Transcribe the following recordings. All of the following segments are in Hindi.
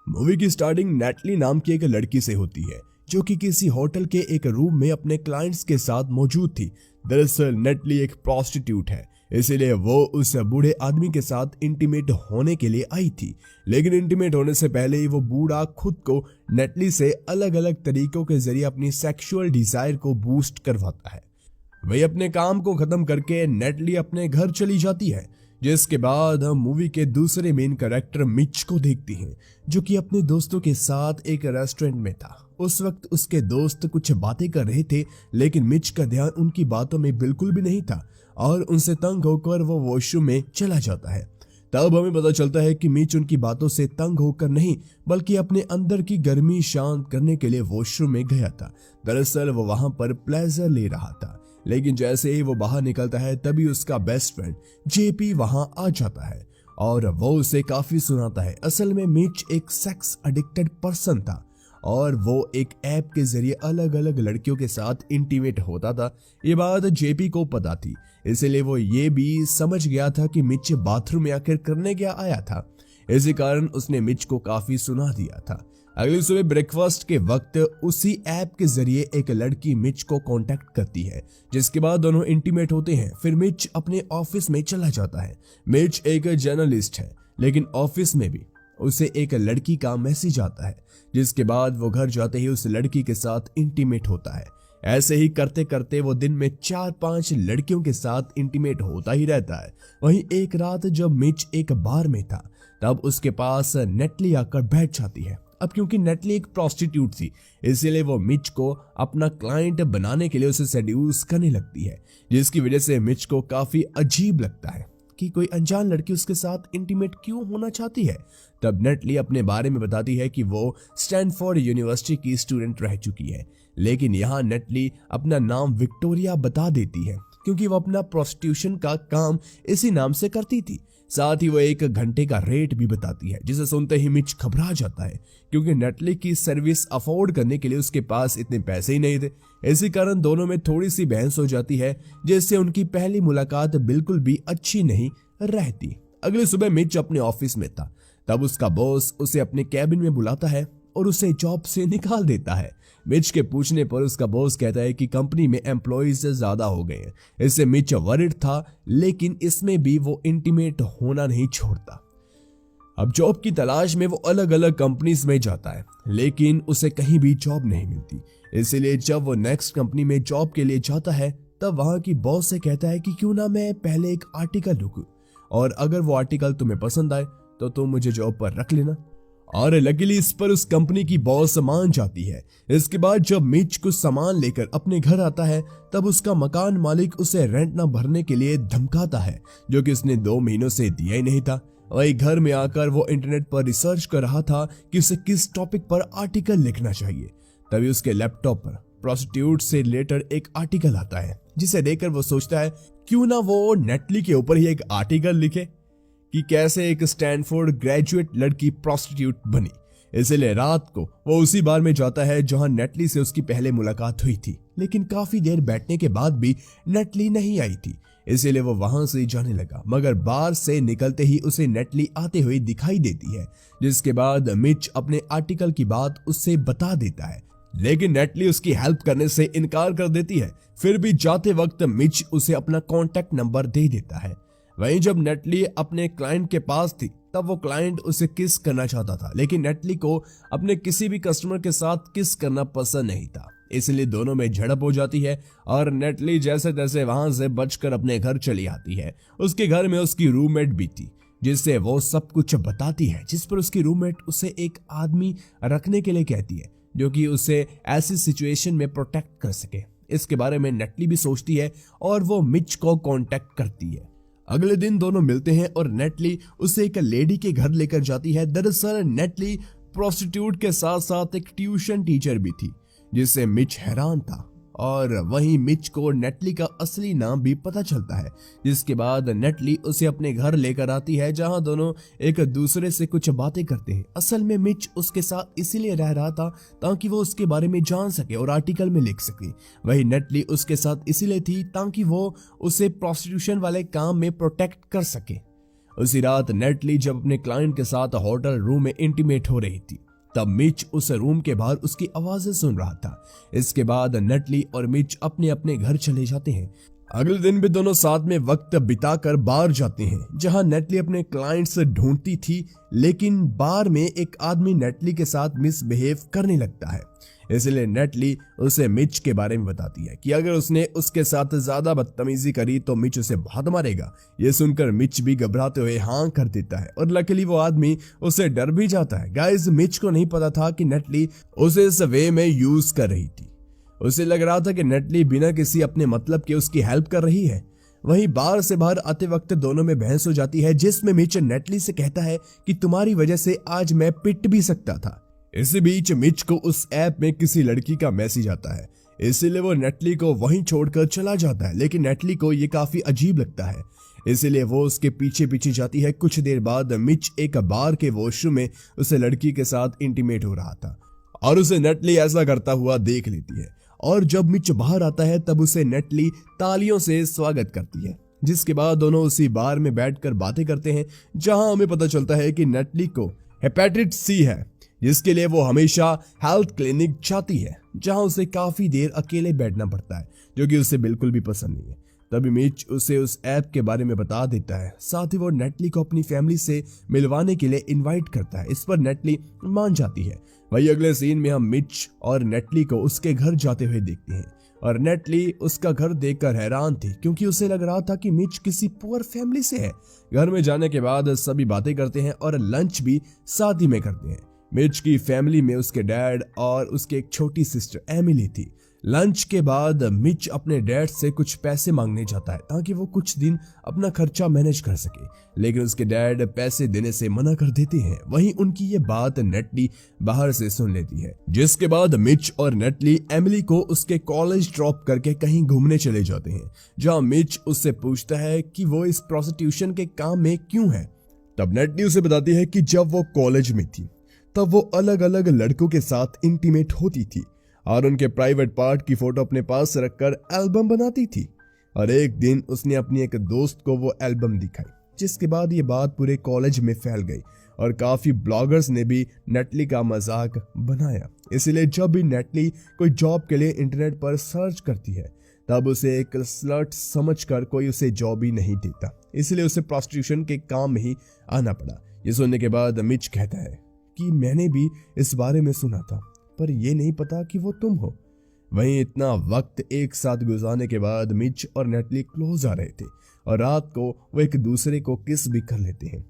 मूवी की स्टार्टिंग नेटली नाम की एक लड़की से होती है जो कि किसी होटल के एक रूम में अपने क्लाइंट्स के साथ मौजूद थी। दरअसल नेटली एक प्रोस्टिट्यूट है, इसीलिए वो उस बूढ़े आदमी के साथ इंटीमेट होने के लिए आई थी। लेकिन इंटीमेट होने से पहले ही वो बूढ़ा खुद को नेटली से अलग अलग तरीकों के जरिए अपनी सेक्सुअल डिजायर को बूस्ट करवाता है। वही अपने काम को खत्म करके नेटली अपने घर चली जाती है, जिसके बाद हम मूवी के दूसरे मेन कैरेक्टर मिच को देखती हैं, जो कि अपने दोस्तों के साथ एक रेस्टोरेंट में था। उस वक्त उसके दोस्त कुछ बातें कर रहे थे, लेकिन मिच का ध्यान उनकी बातों में बिल्कुल भी नहीं था और उनसे तंग होकर वो वॉशरूम में चला जाता है। तब हमें पता चलता है कि मिच उनकी बातों से तंग होकर नहीं, बल्कि अपने अंदर की गर्मी शांत करने के लिए वॉशरूम में गया था। दरअसल वो वहां पर प्लेजर ले रहा था, लेकिन जैसे ही वो बाहर निकलता है तभी उसका बेस्ट फ्रेंड जेपी वहां आ जाता है और वो उसे काफी सुनाता है। असल में मिच एक सेक्स एडिक्टेड पर्सन था और वो एक ऐप के जरिए अलग अलग लड़कियों के साथ इंटीमेट होता था। ये बात जेपी को पता थी, इसलिए वो ये भी समझ गया था कि मिच बाथरूम में आखिर करने क्या आया था। इसी कारण उसने मिच को काफी सुना दिया था। अगली सुबह ब्रेकफास्ट के वक्त उसी ऐप के जरिए एक लड़की मिच को कांटेक्ट करती है, जिसके बाद दोनों इंटीमेट होते हैं। फिर मिच अपने ऑफिस में चला जाता है। मिच एक जर्नलिस्ट है, लेकिन ऑफिस में भी उसे एक लड़की का मैसेज आता है, जिसके बाद वो घर जाते ही उस लड़की के साथ इंटीमेट होता है। ऐसे ही करते करते वो दिन में 4-5 लड़कियों के साथ इंटीमेट होता ही रहता है। वहीं एक रात जब मिच एक बार में था, तब उसके पास नेटली आकर बैठ जाती है। अब क्योंकि नेटली एक प्रोस्टिट्यूट थी, इसीलिए वो मिच को अपना क्लाइंट बनाने के लिए उसे सेड्यूस करने लगती है, जिसकी वजह से मिच को काफी अजीब लगता है कि कोई अनजान लड़की उसके साथ इंटीमेट क्यों होना चाहती है। तब नेटली अपने बारे में बताती है कि वो स्टैनफोर्ड यूनिवर्सिटी की स्टूडेंट रह चुकी है, लेकिन यहाँ नेटली अपना नाम विक्टोरिया बता देती है क्योंकि वो अपना प्रोस्टिट्यूशन का काम इसी नाम से करती थी। साथ ही वो 1 घंटे का रेट भी बताती है, जिसे सुनते ही मिच घबरा जाता है क्योंकि नेटली की सर्विस अफोर्ड करने के लिए उसके पास इतने पैसे ही नहीं थे। इसी कारण दोनों में थोड़ी सी बहस हो जाती है, जिससे उनकी पहली मुलाकात बिल्कुल भी अच्छी नहीं रहती। अगली सुबह मिच अपने ऑफिस में था, तब उसका बॉस उसे अपने कैबिन में बुलाता है और उसे जॉब से निकाल देता है। मिच के पूछने पर उसका बॉस कहता है कि कंपनी में एम्प्लॉइज ज्यादा हो गए हैं। इससे मिच वरिड था, लेकिन इसमें भी वो इंटीमेट होना नहीं छोड़ता। अब जॉब की तलाश में वो अलग अलग कंपनीज में जाता है, लेकिन उसे कहीं भी जॉब नहीं मिलती। इसलिए जब वो नेक्स्ट कंपनी में जॉब के लिए जाता है, तब वहां की बॉस से कहता है कि क्यों ना मैं पहले एक आर्टिकल लिखूं और अगर वो आर्टिकल तुम्हें पसंद आए तो तुम मुझे जॉब पर रख लेना। और लकीली इस पर उस कंपनी की बॉस मान जाती है। इसके बाद जब मिच कुछ सामान लेकर अपने घर आता है, तब उसका मकान मालिक उसे रेंट न भरने के लिए धमकाता है, जो कि उसने 2 महीनों से दिया ही नहीं था। वही घर में आकर वो इंटरनेट पर रिसर्च कर रहा था कि उसे किस टॉपिक पर आर्टिकल लिखना चाहिए। तभी उसके लैपटॉप पर प्रोस्टिट्यूट से रिलेटेड एक आर्टिकल आता है, जिसे देखकर वो सोचता है क्यों ना वो नेटली के ऊपर ही एक आर्टिकल लिखे कि कैसे एक स्टैनफोर्ड ग्रेजुएट लड़की प्रोस्टिट्यूट बनी। इसलिए रात को वो उसी बार में जाता है जहां नेटली से उसकी पहले मुलाकात हुई थी, लेकिन काफी देर बैठने के बाद भी नेटली नहीं आई थी। इसीलिए वो वहां से जाने लगा, मगर बार से निकलते ही उसे नेटली आते हुए दिखाई देती है, जिसके बाद मिच अपने आर्टिकल की बात उससे बता देता है, लेकिन नेटली उसकी हेल्प करने से इनकार कर देती है। फिर भी जाते वक्त मिच उसे अपना कॉन्टेक्ट नंबर दे देता है। वहीं जब नेटली अपने क्लाइंट के पास थी, तब वो क्लाइंट उसे किस करना चाहता था, लेकिन नेटली को अपने किसी भी कस्टमर के साथ किस करना पसंद नहीं था। इसलिए दोनों में झड़प हो जाती है और नेटली जैसे तैसे वहां से बचकर अपने घर चली आती है। उसके घर में उसकी रूममेट भी थी, जिससे वो सब कुछ बताती है, जिस पर उसकी रूममेट उसे एक आदमी रखने के लिए कहती है, जो कि उसे ऐसी सिचुएशन में प्रोटेक्ट कर सके। इसके बारे में नेटली भी सोचती है और वो मिच को कांटेक्ट करती है। अगले दिन दोनों मिलते हैं और नेटली उसे एक लेडी के घर लेकर जाती है। दरअसल नेटली प्रोस्टिट्यूट के साथ साथ एक ट्यूशन टीचर भी थी, जिससे मिच हैरान था। और वहीं मिच को नेटली का असली नाम भी पता चलता है, जिसके बाद नेटली उसे अपने घर लेकर आती है, जहां दोनों एक दूसरे से कुछ बातें करते हैं। असल में मिच उसके साथ इसीलिए रह रहा था ताकि वो उसके बारे में जान सके और आर्टिकल में लिख सके। वही नेटली उसके साथ इसीलिए थी ताकि वो उसे प्रोस्टिट्यूशन वाले काम में प्रोटेक्ट कर सके। उसी रात नेटली जब अपने क्लाइंट के साथ होटल रूम में इंटीमेट हो रही थी, तब मिच उस रूम के बाहर उसकी आवाजें सुन रहा था। इसके बाद नेटली और मिच अपने अपने घर चले जाते हैं। अगले दिन भी दोनों साथ में वक्त बिताकर बार जाते हैं, जहां नेटली अपने क्लाइंट्स ढूंढती थी, लेकिन बार में एक आदमी नेटली के साथ मिसबिहेव करने लगता है। इसलिए नेटली उसे मिच के बारे में बताती है कि अगर उसने उसके साथ ज्यादा बदतमीजी करी तो मिच उसे बहुत मारेगा। ये सुनकर मिच भी घबराते हुए हाँ कर देता है और लकीली वो आदमी उसे डर भी जाता है। गाइस, मिच को नहीं पता था कि नेटली उसे इस वे में यूज कर रही थी। उसे लग रहा था कि नेटली बिना किसी अपने मतलब के उसकी हेल्प कर रही है। वहीं बार से बाहर आते वक्त दोनों में बहस हो जाती है, जिसमें मिच नेटली से कहता है कि तुम्हारी वजह से आज मैं पिट भी सकता था। इसी बीच मिच को उस ऐप में किसी लड़की का मैसेज आता है, इसीलिए वो नेटली को वहीं छोड़कर चला जाता है। लेकिन नेटली को ये काफी अजीब लगता है, इसीलिए वो उसके पीछे पीछे जाती है। कुछ देर बाद मिच एक बार के वॉशरूम में उसे लड़की के साथ इंटीमेट हो रहा था और उसे नेटली ऐसा करता हुआ देख लेती है। और जब मिच बाहर आता है तब उसे नेटली तालियों से स्वागत करती है, जिसके बाद दोनों उसी बार में बैठकर बातें करते हैं, जहां हमें पता चलता है कि नेटली को हेपेटाइटिस सी है, जिसके लिए वो हमेशा हेल्थ क्लिनिक जाती है, जहां उसे काफी देर अकेले बैठना पड़ता है, जो कि उसे बिल्कुल भी पसंद नहीं है। तभी मिच उसे उस ऐप के बारे में बता देता है। साथ ही वो नेटली को अपनी फैमिली से मिलवाने के लिए इनवाइट करता है। इस पर नेटली मान जाती है। वही अगले सीन में हम मिच और नेटली को उसके घर जाते हुए देखते हैं और नेटली उसका घर देखकर हैरान थी, क्योंकि उसे लग रहा था कि मिच किसी पुअर फैमिली से है। घर में जाने के बाद सभी बातें करते हैं और लंच भी साथ ही में करते हैं। मिच की फैमिली में उसके डैड और उसकी एक छोटी सिस्टर एमिली थी। लंच के बाद मिच अपने डैड से कुछ पैसे मांगने जाता है ताकि वो कुछ दिन अपना खर्चा मैनेज कर सके, लेकिन उसके डैड पैसे देने से मना कर देते हैं। वहीं उनकी ये बात नेटली बाहर से सुन लेती है, जिसके बाद मिच और नेटली एमिली को उसके कॉलेज ड्रॉप करके कहीं घूमने चले जाते हैं, जहां मिच उससे पूछता है कि वो इस प्रोस्टिट्यूशन के काम में क्यों है। तब नेटली उसे बताती है कि जब वो कॉलेज में थी तब वो अलग अलग लड़कों के साथ इंटीमेट होती थी और उनके प्राइवेट पार्ट की फोटो अपने पास रखकर एल्बम बनाती थी। और एक दिन उसने अपनी एक दोस्त को वो एल्बम दिखाई, जिसके बाद ये बात पूरे कॉलेज में फैल गई और काफी ब्लॉगर्स ने भी नेटली का मजाक बनाया। इसलिए जब भी नेटली कोई जॉब के लिए इंटरनेट पर सर्च करती है तब उसे एक स्लट समझकर कोई उसे जॉब ही नहीं देता, इसलिए उसे प्रोस्टिट्यूशन के काम में ही आना पड़ा। ये सुनने के बाद मिच कहता है कि मैंने भी इस बारे में सुना था, पर ये नहीं पता कि वो तुम हो। वहीं इतना वक्त एक साथ गुजारने के बाद मिच और नेटली क्लोज आ रहे थे और रात को वो एक दूसरे को किस भी कर लेते हैं।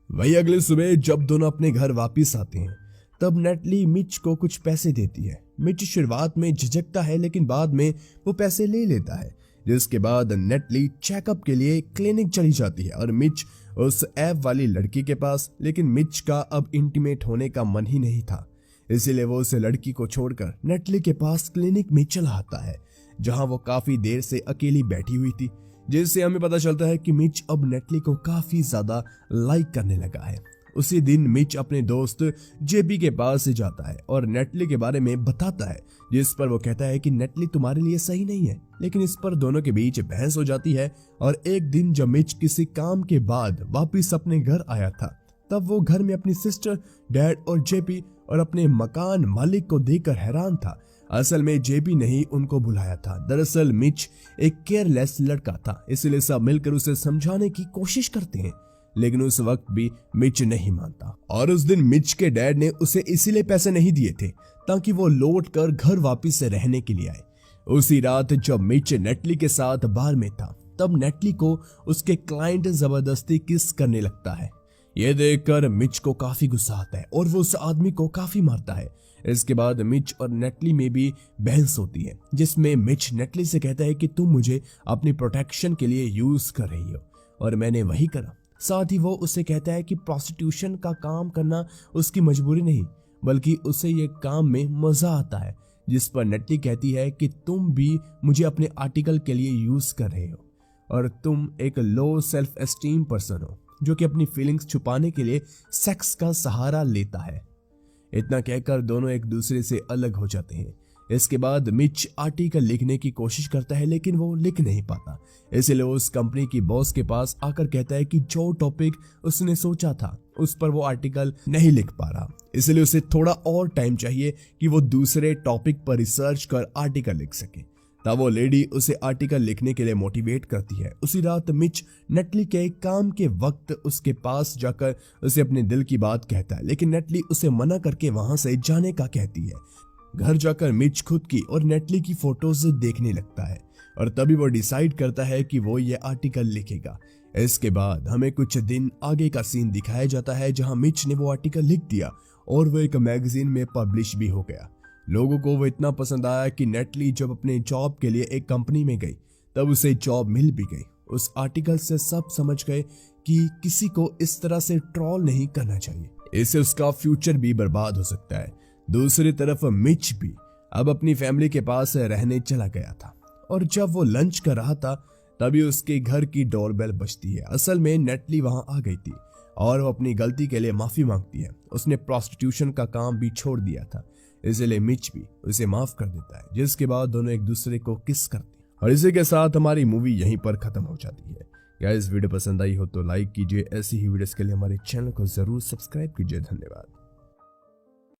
वहीं अगले सुबह जब दोनों अपने घर वापस आते हैं तब नेटली मिच को कुछ पैसे देती है। मिच शुरुआत में झिझकता है, लेकिन बाद में वो पैसे ले लेता है, जिसके बाद नेटली चेकअप के लिए क्लिनिक चली जाती है और मिच उस ऐप वाली लड़की के पास। लेकिन मिच का अब इंटीमेट होने का मन ही नहीं था, इसीलिए वो उस लड़की को छोड़कर नेटली के पास क्लिनिक में चला आता है, जहां वो काफी देर से अकेली बैठी हुई थी, जिससे हमें पता चलता है कि मिच अब नेटली को काफी ज्यादा लाइक करने लगा है। उसी दिन मिच अपने दोस्त जेबी के पास से जाता है और नेटली के बारे में बताता है, जिस पर वो कहता है कि नेटली तुम्हारे लिए सही नहीं है। लेकिन इस पर दोनों के बीच बहस हो जाती है और एक दिन जब मिच किसी काम के बाद वापिस अपने घर आया था तब वो घर में अपनी सिस्टर, डैड और जेबी और अपने मकान मालिक को देखकर हैरान था। असल में जेबी ने ही उनको बुलाया था। दरअसल मिच एक केयरलेस लड़का था, इसलिए सब मिलकर उसे समझाने की कोशिश करते हैं, लेकिन उस वक्त भी मिच नहीं मानता। और उस दिन मिच के डैड ने उसे इसीलिए पैसे नहीं दिए थे ताकि वो लौट कर घर वापिस से रहने के लिए आए। उसी रात जब मिच नेटली के साथ बार में था तब नेटली को उसके क्लाइंट जबरदस्ती किस करने लगता है। ये देखकर मिच को काफी गुस्सा आता है और वो उस आदमी को काफी मारता है। इसके बाद मिच और नेटली में भी बहस होती है, जिसमें मिच नेटली से कहता है कि तुम मुझे अपनी प्रोटेक्शन के लिए यूज कर रही हो और मैंने वही करा। साथ ही वो उसे कहता है कि प्रोस्टिट्यूशन का काम करना उसकी मजबूरी नहीं, बल्कि उसे ये काम में मजा आता है। जिस पर नेटली कहती है कि तुम भी मुझे अपने आर्टिकल के लिए यूज कर रहे हो और तुम एक लो सेल्फ एस्टीम पर्सन हो जो कि अपनी फीलिंग्स छुपाने के लिए सेक्स का सहारा लेता है। इतना कहकर दोनों एक दूसरे से अलग हो जाते हैं। इसके बाद मिच आर्टिकल लिखने की कोशिश करता है लेकिन वो लिख नहीं पाता। इसलिए उस कंपनी की बॉस के पास आकर कहता है कि जो टॉपिक उसने सोचा था उस पर वो आर्टिकल नहीं लिख पा रहा, इसलिए उसे थोड़ा और टाइम चाहिए कि वो दूसरे टॉपिक पर रिसर्च कर आर्टिकल लिख सके। तब वो लेडी उसे आर्टिकल लिखने के लिए मोटिवेट करती है। उसी रात मिच नेटली के काम के वक्त उसके पास जाकर उसे अपने दिल की बात कहता है, लेकिन नेटली उसे मना करके वहां से जाने का कहती है। घर जाकर मिच खुद की और नेटली की फोटोज देखने लगता है और तभी वो डिसाइड करता है कि वो ये आर्टिकल लिखेगा। इसके बाद हमें कुछ दिन आगे का सीन दिखाया जाता है जहां मिच ने वो आर्टिकल लिख दिया और वो एक मैगजीन में पब्लिश भी हो गया। लोगों को वो इतना पसंद आया कि नेटली जब अपने जॉब के लिए एक कंपनी में गई तब उसे जॉब मिल भी गई। उस आर्टिकल से सब समझ गए कि किसी को इस तरह से ट्रोल नहीं करना चाहिए, इससे उसका फ्यूचर भी बर्बाद हो सकता है। दूसरी तरफ मिच भी अब अपनी फैमिली के पास रहने चला गया था और जब वो लंच कर रहा था तभी उसके घर की डोरबेल बजती है। असल में नेटली वहां आ गई थी और वो अपनी गलती के लिए माफी मांगती है। उसने प्रोस्टिट्यूशन का काम भी छोड़ दिया था, इसलिए मिच भी उसे माफ कर देता है, जिसके बाद दोनों एक दूसरे को किस करते हैं। और इसी के साथ हमारी मूवी यहीं पर खत्म हो जाती है। गाइस, वीडियो पसंद आई हो तो लाइक कीजिए, ऐसी ही वीडियोस के लिए हमारे चैनल को जरूर सब्सक्राइब कीजिए। धन्यवाद।